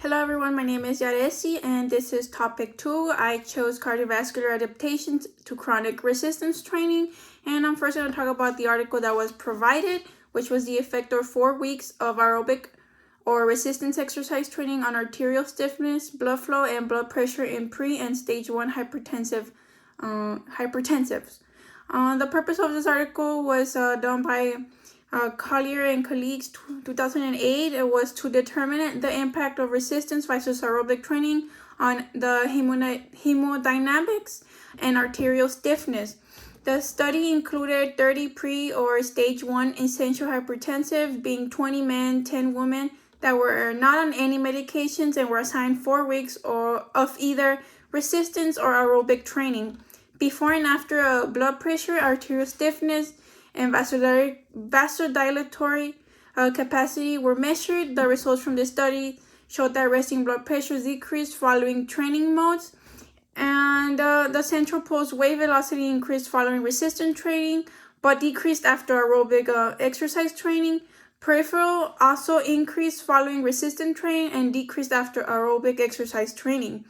Hello everyone, my name is Yaresi and this is Topic 2. I chose cardiovascular adaptations to chronic resistance training, and I'm first going to talk about the article that was provided, which was the effect of 4 weeks of aerobic or resistance exercise training on arterial stiffness, blood flow, and blood pressure in pre- and stage 1 hypertensives. The purpose of this article was done by Collier and colleagues 2008. It was to determine the impact of resistance versus aerobic training on the hemodynamics and arterial stiffness. The study included 30 pre- or stage 1 essential hypertensives, being 20 men, 10 women, that were not on any medications and were assigned 4 weeks of either resistance or aerobic training. Before and after blood pressure, arterial stiffness, and vasodilatory capacity were measured. The results from this study showed that resting blood pressure decreased following training modes, and the central pulse wave velocity increased following resistance training, but decreased after aerobic exercise training. Peripheral also increased following resistance training and decreased after aerobic exercise training.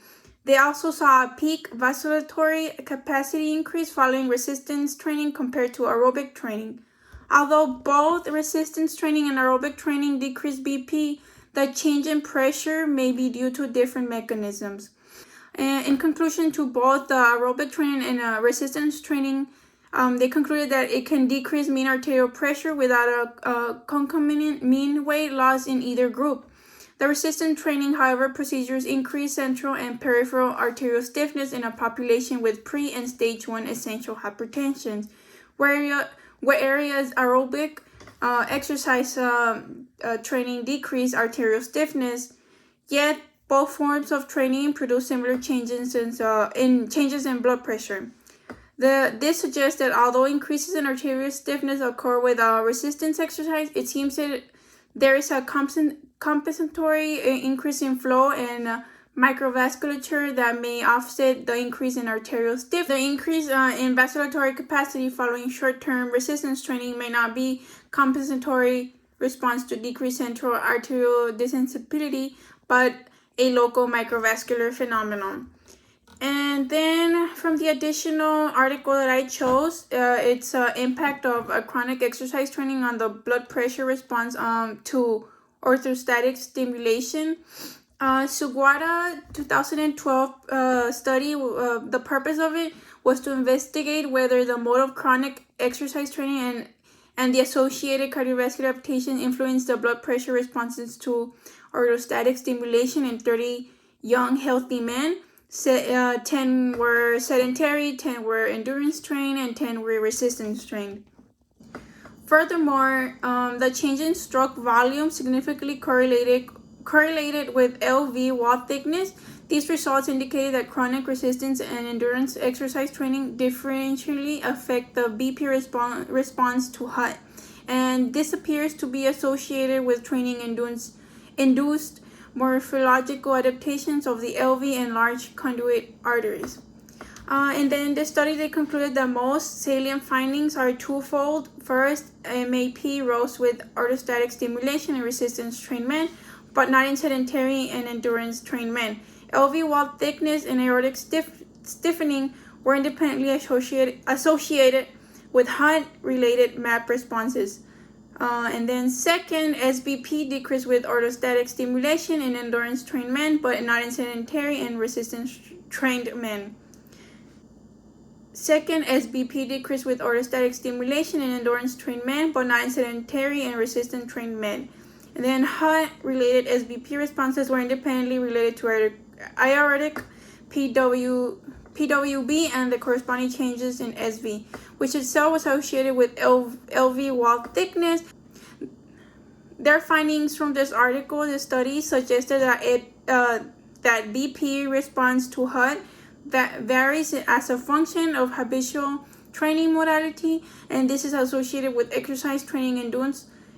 They also saw a peak vasodilatory capacity increase following resistance training compared to aerobic training. Although both resistance training and aerobic training decreased BP, the change in pressure may be due to different mechanisms. In conclusion to both the aerobic training and resistance training, they concluded that it can decrease mean arterial pressure without a concomitant mean weight loss in either group. The resistance training, however, procedures increase central and peripheral arterial stiffness in a population with pre- and stage 1 essential hypertension, whereas aerobic exercise training decrease arterial stiffness. Yet both forms of training produce similar changes in blood pressure. This suggests that although increases in arterial stiffness occur with resistance exercise, it seems that there is a compensatory increase in flow and microvasculature that may offset the increase in arterial stiffness. The increase in vasodilatory capacity following short-term resistance training may not be compensatory response to decreased central arterial desensibility, but a local microvascular phenomenon. And then from the additional article that I chose, it's impact of chronic exercise training on the blood pressure response to orthostatic stimulation. Sugawara 2012 study, the purpose of it was to investigate whether the mode of chronic exercise training and the associated cardiovascular adaptation influenced the blood pressure responses to orthostatic stimulation in 30 young healthy men. 10 were sedentary, 10 were endurance trained, and 10 were resistance trained. Furthermore, the change in stroke volume significantly correlated with LV wall thickness. These results indicated that chronic resistance and endurance exercise training differentially affect the BP response to HUT, and this appears to be associated with training induced morphological adaptations of the LV and large conduit arteries. And then in this study, they concluded that most salient findings are twofold. First, MAP rose with orthostatic stimulation in resistance trained men, but not in sedentary and endurance trained men. LV wall thickness and aortic stiffening were independently associated with HUT-related MAP responses. And then second, SBP decreased with orthostatic stimulation in endurance trained men, but not in sedentary and resistance trained men. Second, SBP decreased with orthostatic stimulation in endurance trained men, but not in sedentary and resistance trained men. And then HUT-related SBP responses were independently related to aortic PWB and the corresponding changes in SV, which itself was associated with LV wall thickness. Their findings from this article, the study suggested that BP response to HUT that varies as a function of habitual training modality, and this is associated with exercise training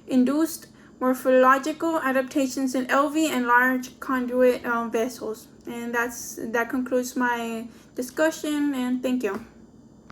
induced morphological adaptations in LV and large conduit vessels. And that concludes my discussion, and thank you.